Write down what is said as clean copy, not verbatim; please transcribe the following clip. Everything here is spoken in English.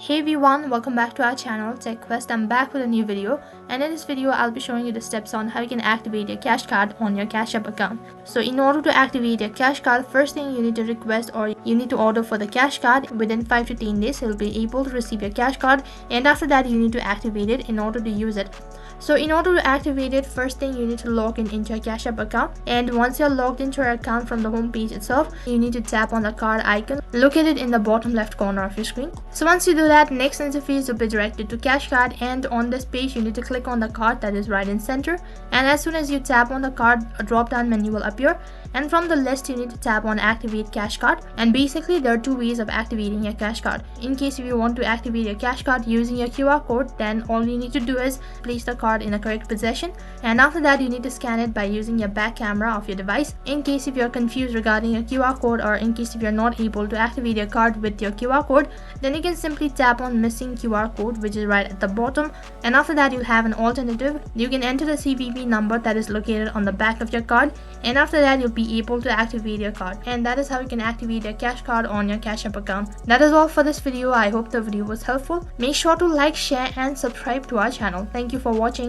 Hey everyone, welcome back to our channel Tech Quest. I'm back with a new video, and in this video I'll be showing you the steps on how you can activate your cash card on your Cash App account. So in order to activate your cash card, first thing you need to request or you need to order for the cash card. Within 5 to 10 days you'll be able to receive your cash card, and after that you need to activate it in order to use it. So in order to activate it, first thing you need to log in into your Cash App account, and once you're logged into your account from the home page itself, you need to tap on the card icon located in the bottom left corner of your screen. So once you do that, next interface will be directed to cash card, and on this page you need to click on the card that is right in center, and as soon as you tap on the card, a drop down menu will appear, and from the list you need to tap on activate cash card. And basically there are two ways of activating your cash card. In case if you want to activate your cash card using your QR code, then all you need to do is place the card in the correct position, and after that you need to scan it by using your back camera of your device. In case if you're confused regarding your QR code, or in case if you're not able to activate your card with your QR code, then you can simply tap on missing QR code, which is right at the bottom, and after that you'll have an alternative. You can enter the CVV number that is located on the back of your card, and after that you'll be able to activate your card. And that is how you can activate your cash card on your Cash App account. That is all for this video. I hope the video was helpful. Make sure to like, share and subscribe to our channel. Thank you for watching.